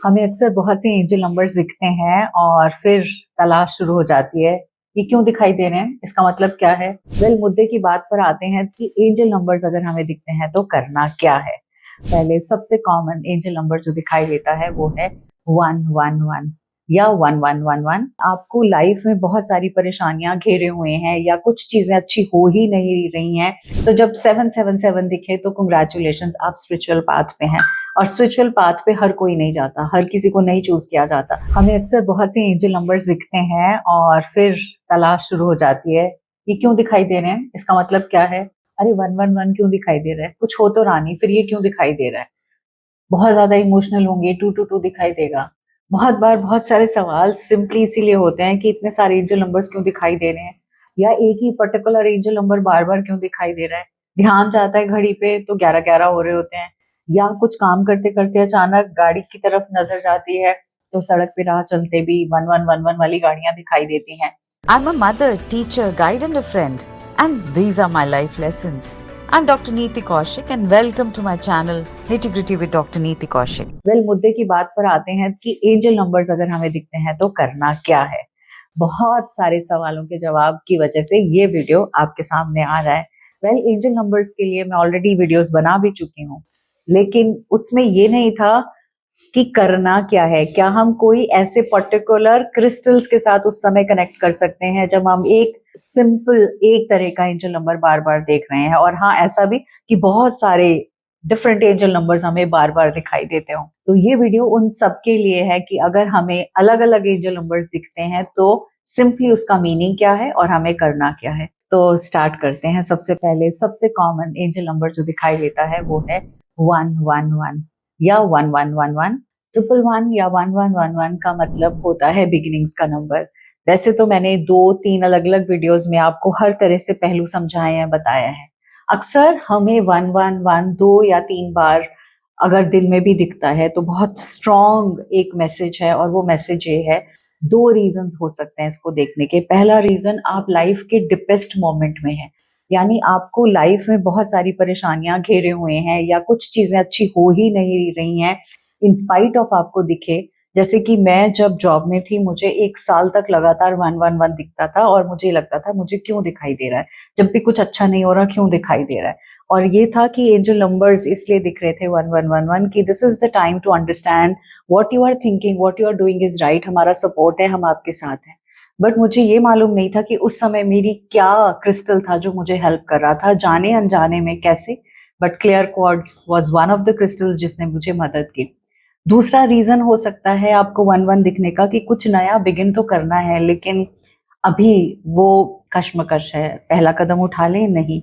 हमें अक्सर बहुत सी एंजल नंबर्स दिखते हैं और फिर तलाश शुरू हो जाती है। ये क्यों दिखाई दे रहे हैं, इसका मतलब क्या है। मुद्दे की बात पर आते हैं कि एंजल नंबर्स अगर हमें दिखते हैं तो करना क्या है। पहले सबसे कॉमन एंजल नंबर जो दिखाई देता है वो है 111 या 1111। आपको लाइफ में बहुत सारी परेशानियां घेरे हुए हैं या कुछ चीजें अच्छी हो ही नहीं रही हैं, तो जब 777 दिखे तो कंग्रेचुलेशन, आप स्पिरिचुअल पाथ पे हैं। और स्पिरिचुअल पाथ पे हर कोई नहीं जाता, हर किसी को नहीं चूज किया जाता। हमें अक्सर बहुत सी एंजल नंबर्स दिखते हैं और फिर तलाश शुरू हो जाती है। ये क्यों दिखाई दे रहे हैं, इसका मतलब क्या है। अरे 111 क्यों दिखाई दे रहा है, कुछ हो तो रहा नहीं, फिर ये क्यों दिखाई दे रहा है। बहुत ज्यादा इमोशनल होंगे, 222 दिखाई देगा। बहुत बार बहुत सारे सवाल सिंपली इसीलिए होते हैं कि इतने सारे एंजल नंबर्स क्यों दिखाई दे रहे हैं, या एक ही पर्टिकुलर एंजल नंबर बार बार क्यों दिखाई दे रहा है। ध्यान जाता है घड़ी पे तो 11-11 हो रहे होते हैं, या कुछ काम करते करते अचानक गाड़ी की तरफ नजर जाती है तो सड़क पे राह चलते भी 1111 वाली गाड़ियां दिखाई देती हैं। I'm a mother, teacher, guide, and a friend, and these are my life lessons. I'm Dr. Neeti Kaushik, and welcome to my channel Nitty Gritty with Dr. Neeti Kaushik. मुद्दे की बात पर आते हैं कि एंजल नंबर्स अगर हमें दिखते हैं तो करना क्या है। बहुत सारे सवालों के जवाब की वजह से ये वीडियो आपके सामने आ रहा है। एंजल नंबर्स के लिए मैं ऑलरेडी वीडियोस बना भी चुकी हूँ, लेकिन उसमें ये नहीं था कि करना क्या है। क्या हम कोई ऐसे पर्टिकुलर क्रिस्टल्स के साथ उस समय कनेक्ट कर सकते हैं जब हम एक सिंपल एक तरह का एंजल नंबर बार बार देख रहे हैं। और हाँ, ऐसा भी कि बहुत सारे डिफरेंट एंजल नंबर्स हमें बार बार दिखाई देते हो। तो ये वीडियो उन सब के लिए है कि अगर हमें अलग अलग एंजल नंबर्स दिखते हैं तो सिंपली उसका मीनिंग क्या है और हमें करना क्या है। तो स्टार्ट करते हैं। सबसे पहले सबसे कॉमन एंजल नंबर जो दिखाई देता है वो है 111 या 1111। 111 या 1111 का मतलब होता है बिगिनिंग्स का नंबर। वैसे तो मैंने 2-3 अलग अलग वीडियोस में आपको हर तरह से पहलू समझाए हैं, बताया है। अक्सर हमें 111 2 या 3 बार अगर दिन में भी दिखता है तो बहुत स्ट्रॉन्ग एक मैसेज है, और वो मैसेज ये है। 2 रीजंस हो सकते हैं इसको देखने के। पहला रीजन, आप लाइफ के डिपेस्ट मोमेंट में है, यानी आपको लाइफ में बहुत सारी परेशानियां घेरे हुए हैं या कुछ चीजें अच्छी हो ही नहीं रही हैं, इंस्पाइट ऑफ आपको दिखे। जैसे कि मैं जब जॉब में थी, मुझे 1 साल तक लगातार 111 दिखता था और मुझे लगता था मुझे क्यों दिखाई दे रहा है, जब भी कुछ अच्छा नहीं हो रहा क्यों दिखाई दे रहा है। और ये था कि एंजल नंबर्स इसलिए दिख रहे थे 1111 कि this is the time to understand what you are thinking, what you are doing is right. हमारा सपोर्ट है, हम आपके साथ हैं। बट मुझे ये मालूम नहीं था कि उस समय मेरी क्या क्रिस्टल था जो मुझे हेल्प कर रहा था, जाने अनजाने में कैसे। But clear quartz was one of the crystals जिसने मुझे मदद की। दूसरा रीजन हो सकता है आपको 11 दिखने का कि कुछ नया बिगिन तो करना है, लेकिन अभी वो कश्मकश है। पहला कदम उठा लें, नहीं।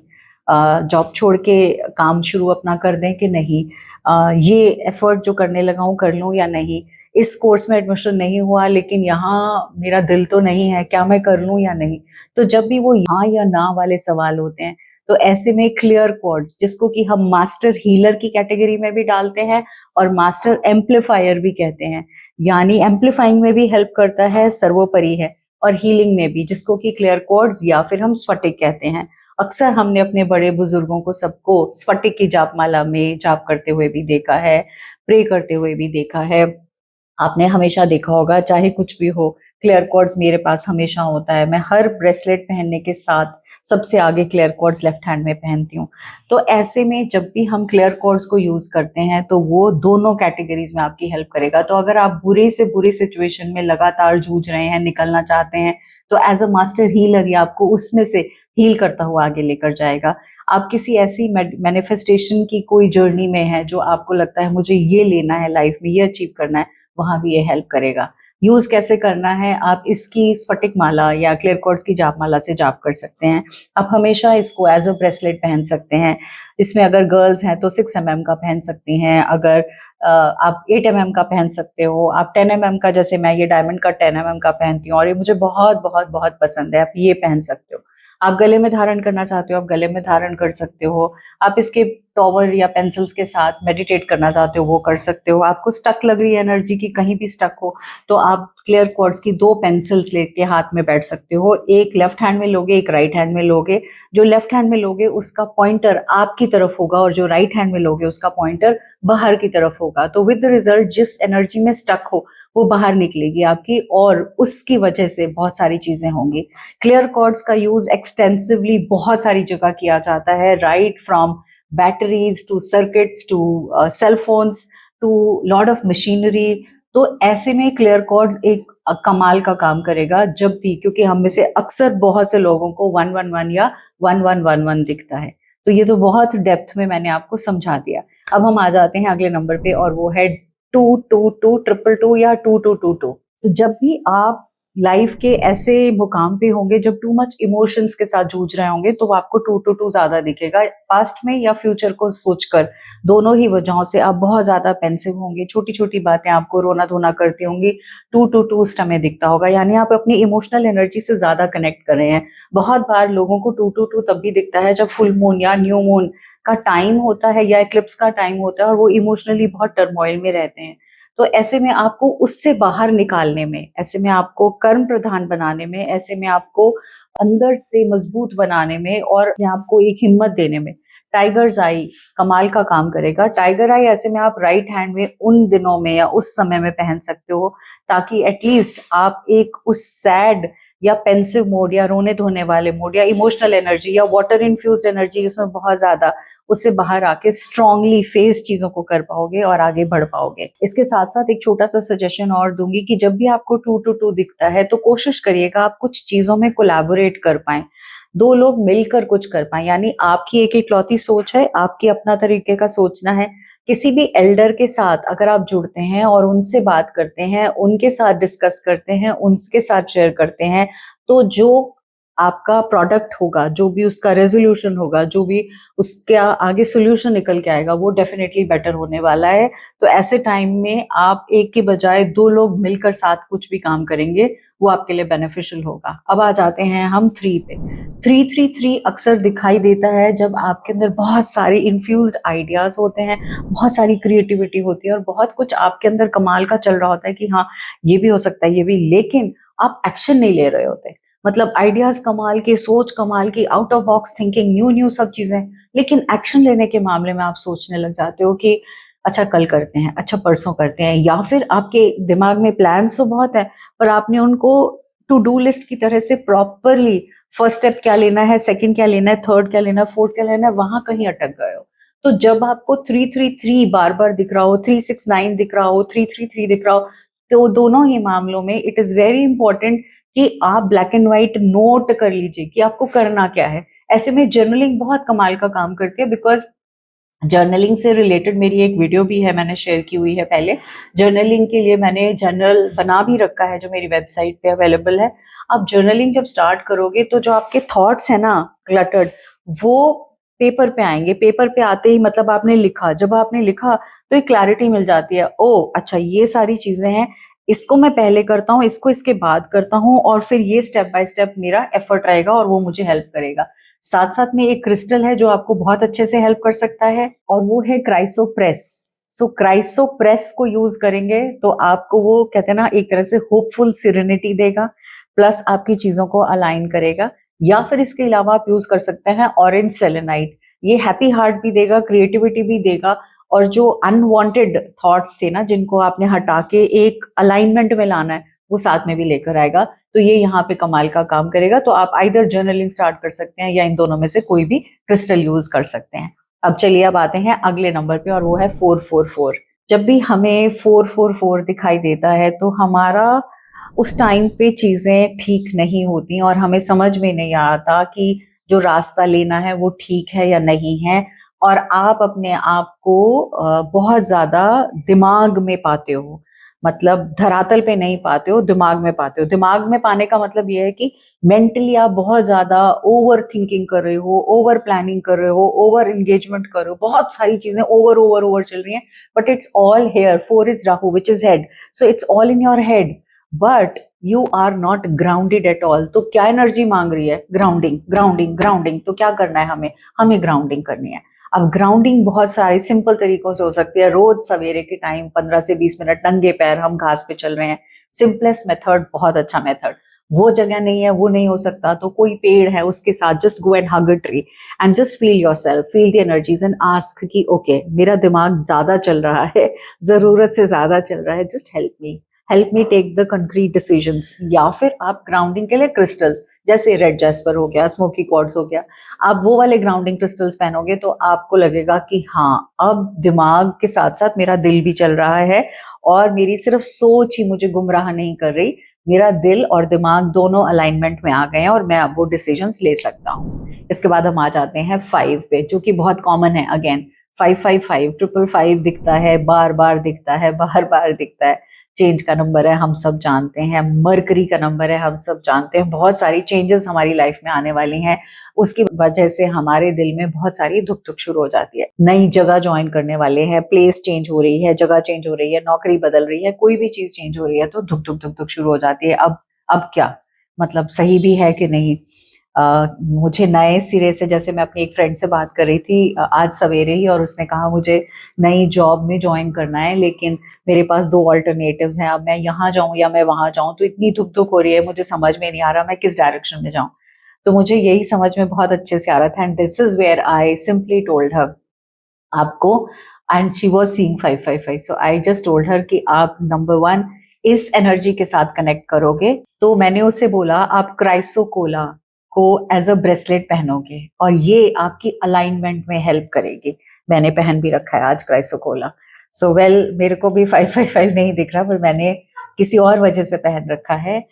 जॉब छोड़ के काम शुरू अपना कर दें कि नहीं। ये एफर्ट जो करने लगा हूँ कर लूँ या नहीं। इस कोर्स में एडमिशन नहीं हुआ, लेकिन यहाँ मेरा दिल तो नहीं है, क्या मैं कर लूँ या नहीं। तो जब भी वो हाँ या ना वाले सवाल होते हैं, तो ऐसे में क्लियर कॉर्ड्स, जिसको कि हम मास्टर हीलर की कैटेगरी में भी डालते हैं और मास्टर एम्पलीफायर भी कहते हैं, यानी एम्पलीफाइंग में भी हेल्प करता है, सर्वोपरि है, और हीलिंग में भी, जिसको कि क्लियर कॉर्ड्स या फिर हम स्फटिक कहते हैं। अक्सर हमने अपने बड़े बुजुर्गों को सबको स्फटिक की जापमाला में जाप करते हुए भी देखा है, प्रे करते हुए भी देखा है। आपने हमेशा देखा होगा, चाहे कुछ भी हो, क्लियर कॉर्ड्स मेरे पास हमेशा होता है। मैं हर ब्रेसलेट पहनने के साथ सबसे आगे क्लियर कॉर्ड्स लेफ्ट हैंड में पहनती हूँ। तो ऐसे में जब भी हम क्लियर कॉर्ड्स को यूज करते हैं तो वो दोनों कैटेगरीज में आपकी हेल्प करेगा। तो अगर आप बुरे से बुरे सिचुएशन में लगातार जूझ रहे हैं, निकलना चाहते हैं, तो एज अ मास्टर हीलर ये आपको उसमें से हील करता हुआ आगे लेकर जाएगा। आप किसी ऐसी मैनिफेस्टेशन की कोई जर्नी में है जो आपको लगता है मुझे ये लेना है लाइफ में, ये अचीव करना है, वहां भी ये हेल्प करेगा। यूज कैसे करना है, आप इसकी स्फटिक माला या क्लियर कॉर्ड्स की जाप माला से जाप कर सकते हैं। आप हमेशा इसको एज अ ब्रेसलेट पहन सकते हैं। इसमें अगर गर्ल्स हैं तो 6 mm का पहन सकती हैं, अगर आप 8 mm का पहन सकते हो, आप 10 mm का, जैसे मैं ये डायमंड का 10 mm का पहनती हूँ और ये मुझे बहुत बहुत बहुत पसंद है, आप ये पहन सकते हो। आप गले में धारण करना चाहते हो, आप गले में धारण कर सकते हो। आप इसके टॉवर या पेंसिल्स के साथ मेडिटेट करना चाहते हो वो कर सकते हो। आपको स्टक लग रही है एनर्जी की, कहीं भी स्टक हो, तो आप क्लियर क्वार्ट्ज की 2 पेंसिल्स लेके हाथ में बैठ सकते हो। एक लेफ्ट हैंड में लोगे, एक राइट हैंड में लोगे। जो लेफ्ट हैंड में लोगे उसका पॉइंटर आपकी तरफ होगा और जो राइट हैंड में लोगे उसका पॉइंटर बाहर की तरफ होगा। तो विद द रिजल्ट जिस एनर्जी में स्टक हो वो बाहर निकलेगी आपकी, और उसकी वजह से बहुत सारी चीजें होंगी। क्लियर क्वार्ट्ज का यूज एक्सटेंसिवली बहुत सारी जगह किया जाता है, right from batteries to circuits to cell phones to lot of machinery. तो ऐसे में क्लियर क्वार्ट्ज एक कमाल का काम करेगा जब भी, क्योंकि हम में से अक्सर बहुत से लोगों को 111 या 1111 दिखता है। तो ये तो बहुत डेप्थ में मैंने आपको समझा दिया। अब हम आ जाते हैं अगले नंबर पे, और वो है 222 222 या 2222। तो जब भी आप लाइफ के ऐसे मुकाम पे होंगे जब टू मच इमोशंस के साथ जूझ रहे होंगे, तो आपको 222 ज्यादा दिखेगा। पास्ट में या फ्यूचर को सोचकर, दोनों ही वजहों से आप बहुत ज्यादा पेंसिव होंगे। छोटी छोटी बातें आपको रोना धोना करती होंगी, 222 उस समय दिखता होगा, यानी आप अपनी इमोशनल एनर्जी से ज्यादा कनेक्ट कर रहे हैं। बहुत बार लोगों को 222 तब भी दिखता है जब फुल मून या न्यू मून का टाइम होता है या एक्लिप्स का टाइम होता है और वो इमोशनली बहुत टर्मोइल में रहते हैं। तो ऐसे में आपको उससे बाहर निकालने में, ऐसे में आपको कर्म प्रधान बनाने में, ऐसे में आपको अंदर से मजबूत बनाने में और अपने आपको एक हिम्मत देने में टाइगर्स आई कमाल का काम करेगा। टाइगर आई ऐसे में आप राइट हैंड में उन दिनों में या उस समय में पहन सकते हो, ताकि एटलीस्ट आप एक उस सैड या पेंसिव मोड या रोने धोने वाले मोड या इमोशनल एनर्जी या वाटर इन्फ्यूज्ड एनर्जी जिसमें बहुत ज्यादा, उससे बाहर आके स्ट्रांगली फेस चीजों को कर पाओगे और आगे बढ़ पाओगे। इसके साथ साथ एक छोटा सा सजेशन और दूंगी कि जब भी आपको 222 दिखता है तो कोशिश करिएगा आप कुछ चीजों में कोलैबोरेट कर पाएं, 2 लोग मिलकर कुछ कर पाएं। यानी आपकी एक इकलौती सोच है, आपकी अपना तरीके का सोचना है। किसी भी एल्डर के साथ अगर आप जुड़ते हैं और उनसे बात करते हैं, उनके साथ डिस्कस करते हैं, उनके साथ शेयर करते हैं, तो जो आपका प्रोडक्ट होगा, जो भी उसका रेजोल्यूशन होगा, जो भी उसके आगे सोल्यूशन निकल के आएगा, वो डेफिनेटली बेटर होने वाला है। तो ऐसे टाइम में आप एक के बजाय 2 लोग मिलकर साथ कुछ भी काम करेंगे, वो आपके लिए बेनिफिशियल होगा। अब आ जाते हैं हम 3 पे। 333 अक्सर दिखाई देता है जब आपके अंदर बहुत सारे इन्फ्यूज्ड आइडियाज होते हैं, बहुत सारी क्रिएटिविटी होती है और बहुत कुछ आपके अंदर कमाल का चल रहा होता है कि हाँ ये भी हो सकता है, ये भी, लेकिन आप एक्शन नहीं ले रहे होते। मतलब आइडियाज कमाल की, सोच कमाल की, out of box thinking, new new सब चीजें, लेकिन एक्शन लेने के मामले में आप सोचने लग जाते हो कि अच्छा कल करते हैं, अच्छा परसों करते हैं, या फिर आपके दिमाग में प्लान्स तो बहुत है पर आपने उनको टू डू लिस्ट की तरह से प्रॉपरली फर्स्ट स्टेप क्या लेना है, सेकंड क्या लेना है, थर्ड क्या लेना है, फोर्थ क्या लेना है, वहां कहीं अटक गए हो। तो जब आपको 333 बार बार दिख रहा हो, 369 दिख रहा हो, 333 दिख रहा हो, तो दोनों ही मामलों में इट इज वेरी इंपॉर्टेंट कि आप ब्लैक एंड व्हाइट नोट कर लीजिए कि आपको करना क्या है। ऐसे में जर्नलिंग बहुत कमाल का काम करती है, बिकॉज जर्नलिंग से रिलेटेड मेरी एक वीडियो भी है, मैंने शेयर की हुई है पहले। जर्नलिंग के लिए मैंने जर्नल बना भी रखा है जो मेरी वेबसाइट पे अवेलेबल है। आप जर्नलिंग जब स्टार्ट करोगे तो जो आपके थॉट्स है ना क्लटर्ड, वो पेपर पे आएंगे। पेपर पे आते ही मतलब आपने लिखा, जब आपने लिखा तो एक क्लैरिटी मिल जाती है, ओ अच्छा ये सारी चीजें हैं, इसको मैं पहले करता हूँ, इसको इसके बाद करता हूँ, और फिर ये स्टेप बाय स्टेप मेरा एफर्ट रहेगा और वो मुझे हेल्प करेगा। साथ साथ में एक क्रिस्टल है जो आपको बहुत अच्छे से हेल्प कर सकता है, और वो है क्राइसोप्रेस। सो क्राइसोप्रेस को यूज करेंगे तो आपको वो कहते हैं ना एक तरह से होपफुल सिरेनिटी देगा, प्लस आपकी चीजों को अलाइन करेगा। या फिर इसके अलावा आप यूज कर सकते हैं ऑरेंज सेलेनाइट। ये हैप्पी हार्ट भी देगा, क्रिएटिविटी भी देगा, और जो अनवांटेड थॉट्स थे ना जिनको आपने हटा के एक अलाइनमेंट में लाना है, वो साथ में भी लेकर आएगा। तो ये यहाँ पे कमाल का काम करेगा। तो आप आइदर जर्नलिंग स्टार्ट कर सकते हैं या इन दोनों में से कोई भी क्रिस्टल यूज कर सकते हैं। अब चलिए अब आते हैं अगले नंबर पे, और वो है 444। जब भी हमें 444 दिखाई देता है तो हमारा उस टाइम पे चीजें ठीक नहीं होती और हमें समझ में नहीं आता कि जो रास्ता लेना है वो ठीक है या नहीं है, और आप अपने आप को बहुत ज्यादा दिमाग में पाते हो। मतलब धरातल पे नहीं पाते हो, दिमाग में पाते हो। दिमाग में पाने का मतलब ये है कि मेंटली आप बहुत ज्यादा ओवर थिंकिंग कर रहे हो, ओवर प्लानिंग कर रहे हो, ओवर एंगेजमेंट कर रहे हो, बहुत सारी चीजें ओवर ओवर ओवर चल रही हैं, but it's all here. 4 is Rahu which is head, so it's all in your head, but you are not grounded at all. तो क्या एनर्जी मांग रही है? Grounding grounding grounding. तो क्या करना है हमें? हमें ग्राउंडिंग करनी है। अब ग्राउंडिंग बहुत सारे सिंपल तरीकों से हो सकती है। रोज सवेरे के टाइम 15 से 20 मिनट नंगे पैर हम घास पे चल रहे हैं, सिंपलेस्ट मेथड, बहुत अच्छा मेथड। वो जगह नहीं है, वो नहीं हो सकता, तो कोई पेड़ है उसके साथ just go and hug a tree and just feel yourself, feel the energies and ask कि ओके मेरा दिमाग ज्यादा चल रहा है, जरूरत से ज्यादा चल रहा है, just help me take the concrete decisions. या फिर आप ग्राउंडिंग के लिए क्रिस्टल्स जैसे रेड जैस्पर हो गया, स्मोकी क्वार्ट्ज हो गया, आप वो वाले ग्राउंडिंग क्रिस्टल्स पहनोगे तो आपको लगेगा कि हाँ अब दिमाग के साथ साथ मेरा दिल भी चल रहा है और मेरी सिर्फ सोच ही मुझे गुमराह नहीं कर रही, मेरा दिल और दिमाग दोनों अलाइनमेंट में आ गए हैं और मैं अब वो डिसीजंस ले सकता हूँ। इसके बाद हम आ जाते हैं 5 पे, जो कि बहुत कॉमन है। अगेन 555 555 दिखता है, बार बार दिखता है, बार बार दिखता है। चेंज का नंबर है, हम सब जानते हैं। मरकरी का नंबर है, हम सब जानते हैं। बहुत सारी चेंजेस हमारी लाइफ में आने वाली हैं, उसकी वजह से हमारे दिल में बहुत सारी धुक धुक शुरू हो जाती है। नई जगह ज्वाइन करने वाले हैं, प्लेस चेंज हो रही है, जगह चेंज हो रही है, नौकरी बदल रही है, कोई भी चीज चेंज हो रही है तो धुक धुक धुक धुक शुरू हो जाती है। अब क्या मतलब सही भी है कि नहीं। मुझे नए सिरे से, जैसे मैं अपनी एक फ्रेंड से बात कर रही थी आज सवेरे ही, और उसने कहा मुझे नई जॉब में ज्वाइन करना है लेकिन मेरे पास 2 ऑल्टरनेटिव्स हैं, अब मैं यहाँ जाऊं या मैं वहां जाऊं तो इतनी धुक धुक हो रही है, मुझे समझ में नहीं आ रहा मैं किस डायरेक्शन में जाऊं। तो मुझे यही समझ में बहुत अच्छे से आ रहा था and this is where I simply told her आपको, and she was seeing 555, so I just told her कि आप नंबर 1 इस एनर्जी के साथ कनेक्ट करोगे। तो मैंने उसे बोला आप क्राइसोकोला को एज अ ब्रेसलेट पहनोगे और ये आपकी अलाइनमेंट में हेल्प करेगी। मैंने पहन भी रखा है आज क्राइसोकोला। सो वेल मेरे को भी 555 नहीं दिख रहा, पर मैंने किसी और वजह से पहन रखा है।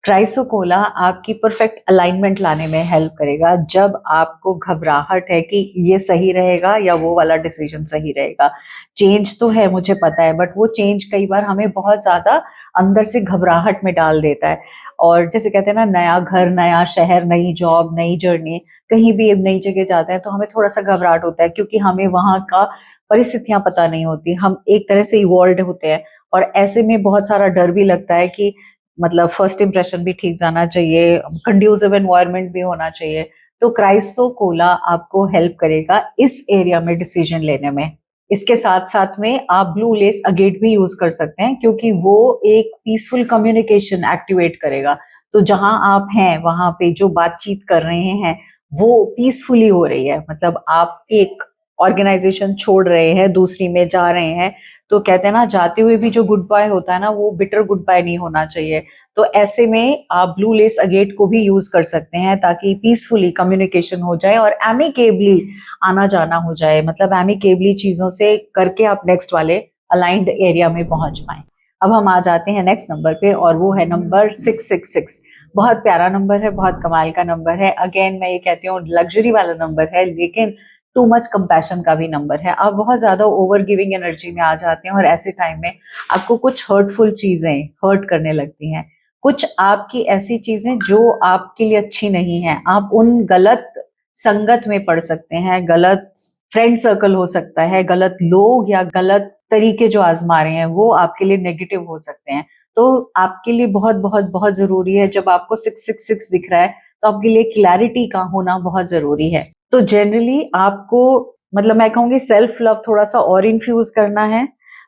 क्राइसोकोला आपकी परफेक्ट अलाइनमेंट लाने में हेल्प करेगा जब आपको घबराहट है कि ये सही रहेगा या वो वाला डिसीजन सही रहेगा। चेंज तो है मुझे पता है, बट वो चेंज कई बार हमें बहुत ज्यादा अंदर से घबराहट में डाल देता है। और जैसे कहते हैं ना, नया घर, नया शहर, नई जॉब, नई जर्नी, कहीं भी नई जगह जाते हैं तो हमें थोड़ा सा घबराहट होता है क्योंकि हमें वहां का परिस्थितियां पता नहीं होती। हम एक तरह से इवॉल्व होते हैं और ऐसे में बहुत सारा डर भी लगता है कि मतलब फर्स्ट इंप्रेशन भी ठीक जाना चाहिए, कंड्यूसिव एनवायरनमेंट भी होना चाहिए। तो क्राइसोकोला आपको हेल्प करेगा इस एरिया में डिसीजन लेने में। इसके साथ साथ में आप ब्लू लेस अगेट भी यूज कर सकते हैं क्योंकि वो एक पीसफुल कम्युनिकेशन एक्टिवेट करेगा। तो जहां आप हैं वहां पे जो बातचीत कर रहे हैं वो पीसफुली हो रही है, मतलब आप एक ऑर्गेनाइजेशन छोड़ रहे हैं दूसरी में जा रहे हैं, तो कहते हैं ना जाते हुए भी जो गुड बाय होता है ना वो बिटर गुड बाय नहीं होना चाहिए। तो ऐसे में आप ब्लू लेस अगेट को भी यूज कर सकते हैं ताकि पीसफुली कम्युनिकेशन हो जाए और एमिकेबली आना जाना हो जाए, मतलब एमिकेबली चीजों से करके आप नेक्स्ट वाले अलाइंड एरिया में पहुंच पाए। अब हम आ जाते हैं नेक्स्ट नंबर पे और वो है नंबर 666। बहुत प्यारा नंबर है, बहुत कमाल का नंबर है। अगेन मैं ये कहती हूँ लग्जरी वाला नंबर है लेकिन टू मच कंपैशन का भी नंबर है। आप बहुत ज्यादा ओवर गिविंग एनर्जी में आ जाते हैं और ऐसे टाइम में आपको कुछ हर्टफुल चीजें हर्ट करने लगती हैं, कुछ आपकी ऐसी चीजें जो आपके लिए अच्छी नहीं है। आप उन गलत संगत में पड़ सकते हैं, गलत फ्रेंड सर्कल हो सकता है, गलत लोग या गलत तरीके जो आजमा रहे हैं वो आपके लिए नेगेटिव हो सकते हैं। तो आपके लिए बहुत बहुत बहुत जरूरी है, जब आपको 666 दिख रहा है तो आपके लिए क्लैरिटी का होना बहुत जरूरी है। तो जनरली आपको, मतलब मैं कहूंगी सेल्फ लव थोड़ा सा और इन्फ्यूज करना है,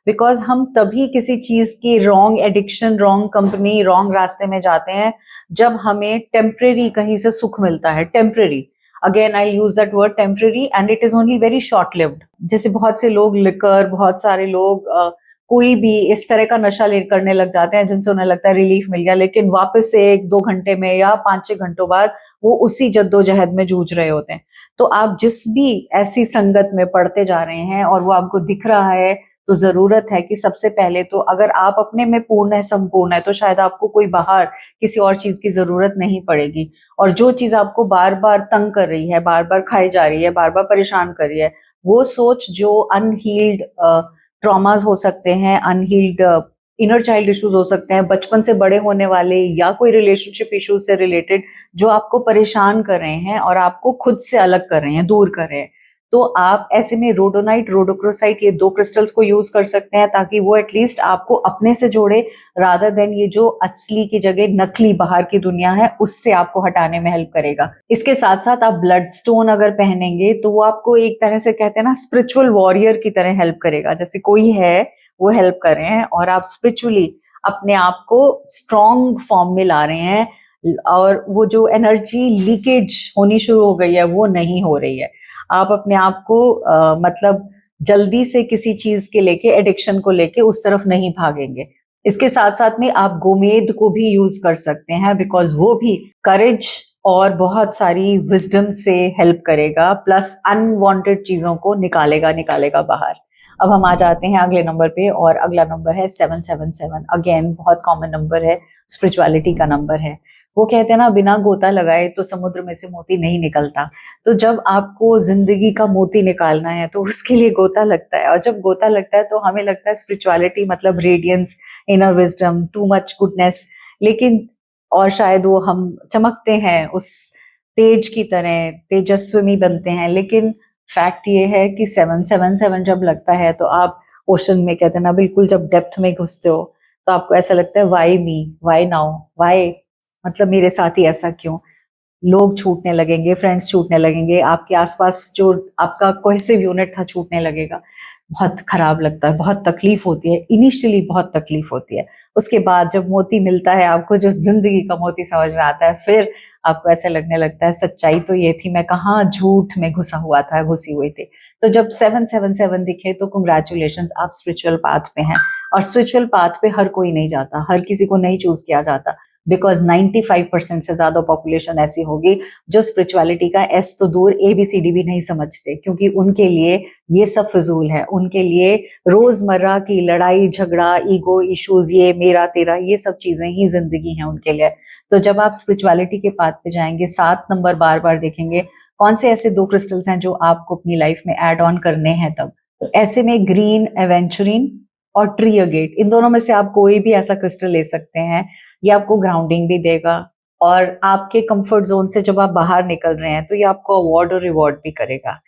बिकॉज हम तभी किसी चीज की wrong addiction, wrong company, wrong रास्ते में जाते हैं जब हमें टेम्परेरी कहीं से सुख मिलता है। Temporary, again I use that word temporary, and it is only very short lived. जैसे बहुत से लोग लिकर, बहुत सारे लोग कोई भी इस तरह का नशा ले करने लग जाते हैं जिनसे उन्हें लगता है रिलीफ मिल गया, लेकिन वापस से 1-2 घंटे में या 5-6 घंटों बाद वो उसी जद्दोजहद में जूझ रहे होते हैं। तो आप जिस भी ऐसी संगत में पड़ते जा रहे हैं और वो आपको दिख रहा है, तो जरूरत है कि सबसे पहले तो अगर आप अपने में पूर्ण है, संपूर्ण है, तो शायद आपको कोई बाहर किसी और चीज की जरूरत नहीं पड़ेगी। और जो चीज आपको बार बार तंग कर रही है, बार बार खाई जा रही है, बार बार परेशान कर रही है, वो सोच जो अनहील्ड ट्रॉमास हो सकते हैं, अनहील्ड इनर चाइल्ड इश्यूज हो सकते हैं, बचपन से बड़े होने वाले या कोई रिलेशनशिप इश्यूज से रिलेटेड जो आपको परेशान कर रहे हैं और आपको खुद से अलग कर रहे हैं, दूर कर रहे हैं, तो आप ऐसे में रोडोनाइट, रोडोक्रोसाइट, ये 2 क्रिस्टल्स को यूज कर सकते हैं ताकि वो एटलीस्ट आपको अपने से जोड़े, रादर देन ये जो असली की जगह नकली बाहर की दुनिया है उससे आपको हटाने में हेल्प करेगा। इसके साथ साथ आप ब्लड स्टोन अगर पहनेंगे तो वो आपको एक तरह से कहते हैं ना स्पिरिचुअल वॉरियर की तरह हेल्प करेगा, जैसे कोई है वो हेल्प कर रहे हैं और आप स्पिरिचुअली अपने आप को स्ट्रॉन्ग फॉर्म में ला रहे हैं, और वो जो एनर्जी लीकेज होनी शुरू हो गई है वो नहीं हो रही है। आप अपने आप को मतलब जल्दी से किसी चीज के लेके, एडिक्शन को लेके उस तरफ नहीं भागेंगे। इसके साथ साथ में आप गोमेद को भी यूज कर सकते हैं, बिकॉज वो भी करेज और बहुत सारी विजडम से हेल्प करेगा, प्लस अनवांटेड चीजों को निकालेगा बाहर। अब हम आ जाते हैं अगले नंबर पे, और अगला नंबर है 777। अगेन बहुत कॉमन नंबर है, स्पिरिचुअलिटी का नंबर है। वो कहते हैं ना, बिना गोता लगाए तो समुद्र में से मोती नहीं निकलता। तो जब आपको जिंदगी का मोती निकालना है तो उसके लिए गोता लगता है, और जब गोता लगता है तो हमें लगता है स्पिरिचुअलिटी मतलब radiance, inner wisdom, too much goodness, लेकिन और शायद वो हम चमकते हैं उस तेज की तरह, तेजस्वी बनते हैं। लेकिन फैक्ट ये है कि 777 जब लगता है तो आप ओशन में, कहते हैं ना, बिल्कुल जब डेप्थ में घुसते हो तो आपको ऐसा लगता है why me, why now, why, मतलब मेरे साथ ही ऐसा क्यों। लोग छूटने लगेंगे, फ्रेंड्स छूटने लगेंगे, आपके आसपास जो आपका कोहेसिव यूनिट था छूटने लगेगा। बहुत खराब लगता है, बहुत तकलीफ होती है, इनिशियली बहुत तकलीफ होती है। उसके बाद जब मोती मिलता है आपको, जो जिंदगी का मोती समझ में आता है, फिर आपको ऐसा लगने लगता है सच्चाई तो ये थी, मैं कहाँ झूठ में घुसा हुआ था, घुसी हुई थी। तो जब 777 दिखे तो कंग्रेचुलेशंस, आप स्पिरिचुअल पाथ पे हैं। और स्पिरिचुअल पाथ पे हर कोई नहीं जाता, हर किसी को नहीं चूज किया जाता, बिकॉज 95% से ज्यादा पॉपुलेशन ऐसी होगी जो स्पिरिचुअलिटी का एस तो दूर ABCD भी नहीं समझते, क्योंकि उनके लिए ये सब फिजूल है। उनके लिए रोजमर्रा की लड़ाई झगड़ा, ईगो इश्यूज, ये मेरा तेरा, ये सब चीजें ही जिंदगी है उनके लिए। तो जब आप स्पिरिचुअलिटी के पाथ पे जाएंगे, 7 नंबर बार बार देखेंगे कौन से ऐसे 2 क्रिस्टल्स हैं जो आपको अपनी लाइफ में एड ऑन करने हैं। तब तो ऐसे में ग्रीन एवेंचुरिन और ट्री अगेट, इन दोनों में से आप कोई भी ऐसा क्रिस्टल ले सकते हैं। ये आपको ग्राउंडिंग भी देगा, और आपके कंफर्ट जोन से जब आप बाहर निकल रहे हैं तो ये आपको अवार्ड और रिवॉर्ड भी करेगा।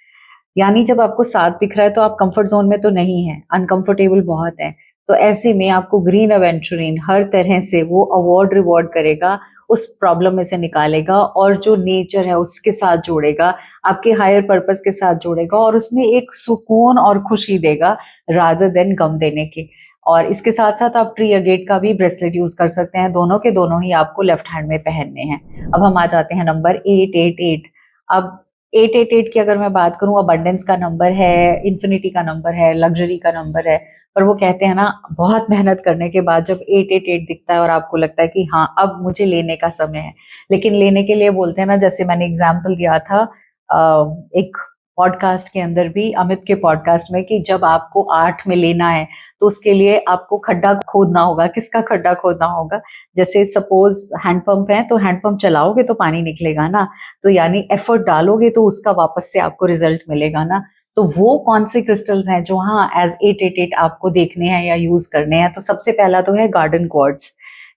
यानी जब आपको 7 दिख रहा है तो आप कंफर्ट जोन में तो नहीं है, अनकंफर्टेबल बहुत है। तो ऐसे में आपको ग्रीन एवेंचुरिन हर तरह से वो अवार्ड रिवॉर्ड करेगा, उस प्रॉब्लम में से निकालेगा, और जो नेचर है उसके साथ जोड़ेगा, आपके हायर पर्पस के साथ जोड़ेगा, और उसमें एक सुकून और खुशी देगा रादर देन गम देने के। और इसके साथ साथ आप ट्री अगेट का भी ब्रेसलेट यूज कर सकते हैं, दोनों के दोनों ही आपको लेफ्ट हैंड में पहनने हैं। अब हम आ जाते हैं नंबर 888। अब 888 की अगर मैं बात करूं, अबंडेंस का नंबर है, इन्फिनिटी का नंबर है, लग्जरी का नंबर है। पर वो कहते हैं ना, बहुत मेहनत करने के बाद जब 888 दिखता है और आपको लगता है कि हाँ अब मुझे लेने का समय है, लेकिन लेने के लिए बोलते हैं ना, जैसे मैंने एग्जाम्पल दिया था एक पॉडकास्ट के अंदर भी, अमित के पॉडकास्ट में, कि जब आपको 8 में लेना है तो उसके लिए आपको खड्डा खोदना होगा। किसका खड्डा खोदना होगा? जैसे सपोज हैंडपंप है तो हैंडपंप चलाओगे तो पानी निकलेगा ना, तो यानी एफर्ट डालोगे तो उसका वापस से आपको रिजल्ट मिलेगा ना। तो वो कौन से क्रिस्टल्स हैं जो हाँ एज 888 आपको देखने हैं या यूज करने हैं? तो सबसे पहला तो है गार्डन क्वार्ट्ज।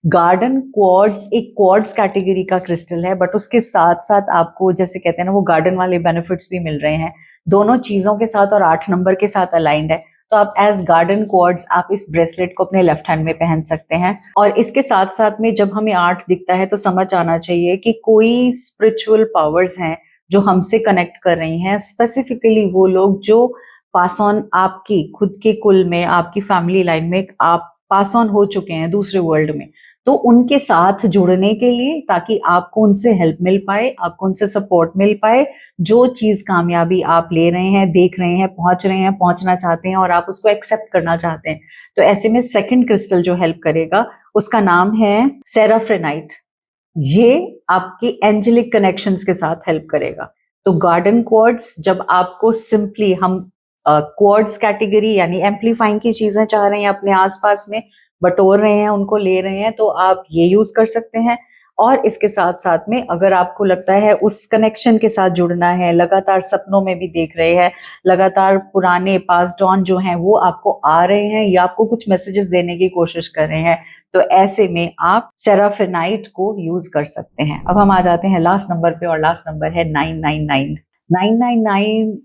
गार्डन क्वार्ट्ज एक क्वार्ट्ज कैटेगरी का क्रिस्टल है, बट उसके साथ साथ आपको, जैसे कहते हैं ना, वो गार्डन वाले बेनिफिट्स भी मिल रहे हैं दोनों चीजों के साथ, और 8 नंबर के साथ अलाइंड है। तो आप एज गार्डन क्वार्ट्ज आप इस ब्रेसलेट को अपने लेफ्ट हैंड में पहन सकते हैं। और इसके साथ साथ में जब हमें 8 दिखता है तो समझ आना चाहिए कि कोई स्पिरिचुअल पावर्स हैं जो हमसे कनेक्ट कर रही हैं, स्पेसिफिकली वो लोग जो पास ऑन आपकी खुद के कुल में, आपकी फैमिली लाइन में आप पास ऑन हो चुके हैं दूसरे वर्ल्ड में। तो उनके साथ जुड़ने के लिए, ताकि आपको उनसे हेल्प मिल पाए, आपको उनसे सपोर्ट मिल पाए, जो चीज कामयाबी आप ले रहे हैं, देख रहे हैं, पहुंचना चाहते हैं, और आप उसको एक्सेप्ट करना चाहते हैं। तो ऐसे में सेकंड क्रिस्टल जो हेल्प करेगा उसका नाम है सेराफ्रेनाइट। ये आपके एंजेलिक कनेक्शंस के साथ हेल्प करेगा। तो गार्डन क्वार्ट्ज, जब आपको सिंपली हम क्वार्ट्ज कैटेगरी यानी एम्पलीफाइंग की चीजें चाह रहे हैं, अपने आसपास में बटोर रहे हैं, उनको ले रहे हैं, तो आप ये यूज कर सकते हैं। और इसके साथ साथ में अगर आपको लगता है उस कनेक्शन के साथ जुड़ना है, लगातार सपनों में भी देख रहे हैं, लगातार पुराने पास्ट ऑन जो हैं वो आपको आ रहे हैं या आपको कुछ मैसेजेस देने की कोशिश कर रहे हैं, तो ऐसे में आप सेराफिनाइट को यूज कर सकते हैं। अब हम आ जाते हैं लास्ट नंबर पे, और लास्ट नंबर है 999। 999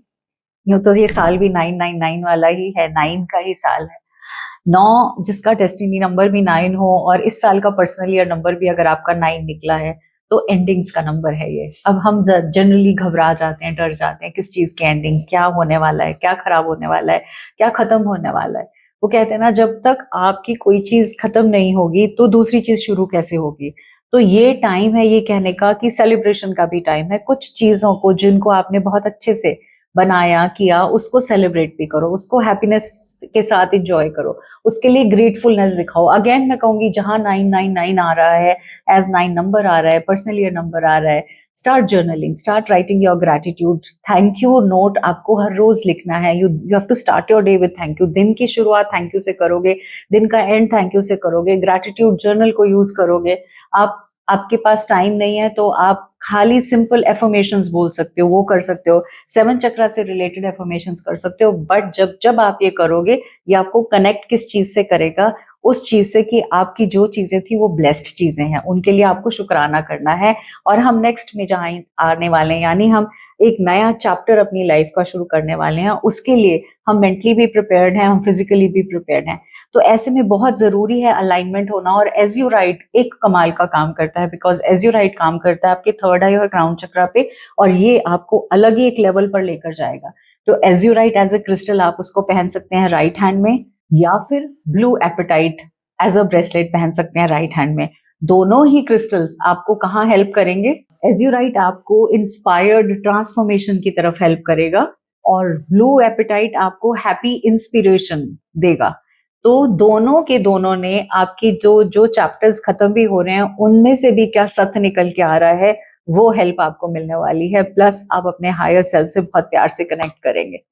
यूं तो ये साल भी 999 वाला ही है, 9 का ही साल है। 9 जिसका डेस्टिनी नंबर भी 9 हो, और इस साल का पर्सनल ईयर नंबर भी अगर आपका 9 निकला है, तो एंडिंग्स का नंबर है ये। अब हम जनरली घबरा जाते हैं, डर जाते हैं, किस चीज की एंडिंग, क्या होने वाला है, क्या खराब होने वाला है, क्या खत्म होने वाला है। वो कहते हैं ना, जब तक आपकी कोई चीज खत्म नहीं होगी तो दूसरी चीज शुरू कैसे होगी। तो ये टाइम है ये कहने का कि सेलिब्रेशन का भी टाइम है। कुछ चीजों को जिनको आपने बहुत अच्छे से बनाया किया, उसको सेलिब्रेट भी करो, उसको हैप्पीनेस के साथ एंजॉय करो, उसके लिए ग्रेटफुलनेस दिखाओ। अगेन मैं कहूंगी, जहां 999 आ रहा है, एज 9 नंबर आ रहा है, पर्सनल ईयर नंबर आ रहा है, start journaling, start writing your gratitude. Thank you note आपको हर रोज लिखना है। You have to start your day with thank you. दिन की शुरुआत थैंक यू से करोगे, दिन का एंड थैंक यू से करोगे। ग्रेटिट्यूड जर्नल को यूज करोगे। आपके पास टाइम नहीं है तो आप खाली सिंपल एफर्मेशंस बोल सकते हो, वो कर सकते हो। 7 चक्रा से रिलेटेड एफर्मेशंस कर सकते हो। बट जब जब आप ये करोगे, ये आपको कनेक्ट किस चीज से करेगा, उस चीज से कि आपकी जो चीजें थी वो ब्लेस्ड चीजें हैं, उनके लिए आपको शुक्राना करना है। और हम नेक्स्ट में जहां आने वाले हैं, यानी हम एक नया चैप्टर अपनी लाइफ का शुरू करने वाले हैं, उसके लिए हम मेंटली भी प्रिपेयर्ड हैं, हम फिजिकली भी प्रिपेयर्ड हैं। तो ऐसे में बहुत जरूरी है अलाइनमेंट होना। और एज यू राइट एक कमाल का काम करता है, बिकॉज एज यू राइट काम करता है आपके थर्ड आई और क्राउन चक्रा पे, और ये आपको अलग ही एक लेवल पर लेकर जाएगा। तो as you write as a crystal आप उसको पहन सकते हैं राइट हैंड में, या फिर blue apatite as a bracelet पहन सकते हैं राइट हैंड में। दोनों ही क्रिस्टल्स आपको कहाँ हेल्प करेंगे? एज यू राइट आपको इंस्पायर्ड ट्रांसफॉर्मेशन की तरफ हेल्प करेगा, और ब्लू एपेटाइट आपको हैप्पी इंस्पिरेशन देगा। तो दोनों के दोनों ने आपकी जो चैप्टर्स खत्म भी हो रहे हैं, उनमें से भी क्या सत्य निकल के आ रहा है, वो हेल्प आपको मिलने वाली है। प्लस आप अपने हायर सेल्फ से बहुत प्यार से कनेक्ट करेंगे।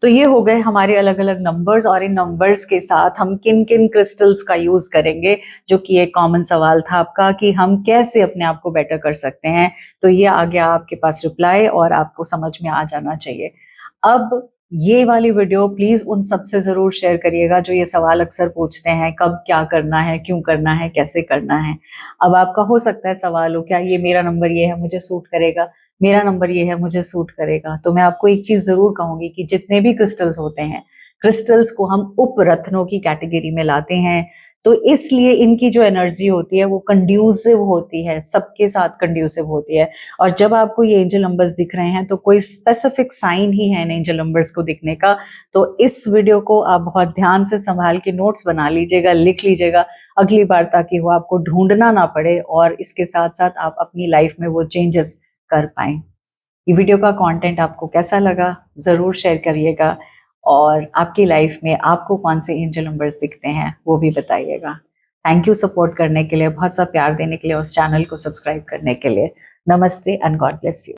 तो ये हो गए हमारे अलग अलग नंबर्स, और इन नंबर्स के साथ हम किन किन क्रिस्टल्स का यूज करेंगे, जो कि एक कॉमन सवाल था आपका कि हम कैसे अपने आप को बेटर कर सकते हैं। तो ये आ गया आपके पास रिप्लाई, और आपको समझ में आ जाना चाहिए। अब ये वाली वीडियो प्लीज उन सबसे जरूर शेयर करिएगा जो ये सवाल अक्सर पूछते हैं, कब क्या करना है, क्यों करना है, कैसे करना है। अब आपका हो सकता है सवाल हो, क्या ये मेरा नंबर ये है मुझे सूट करेगा, मेरा नंबर ये है मुझे सूट करेगा। तो मैं आपको एक चीज जरूर कहूंगी कि जितने भी क्रिस्टल्स होते हैं, क्रिस्टल्स को हम उपरत्नों की कैटेगरी में लाते हैं। तो इसलिए इनकी जो एनर्जी होती है वो कंड्यूसिव होती है, सबके साथ कंड्यूसिव होती है। और जब आपको ये एंजल नंबर्स दिख रहे हैं, तो कोई स्पेसिफिक साइन ही है इन एंजल नंबर्स को दिखने का। तो इस वीडियो को आप बहुत ध्यान से संभाल के नोट्स बना लीजिएगा, लिख लीजिएगा अगली बार, ताकि वो आपको ढूंढना ना पड़े, और इसके साथ साथ आप अपनी लाइफ में वो चेंजेस कर पाएं। ये वीडियो का कंटेंट आपको कैसा लगा जरूर शेयर करिएगा, और आपकी लाइफ में आपको कौन से एंजल नंबर्स दिखते हैं वो भी बताइएगा। थैंक यू सपोर्ट करने के लिए, बहुत सा प्यार देने के लिए, और चैनल को सब्सक्राइब करने के लिए। नमस्ते एंड गॉड ब्लेस यू।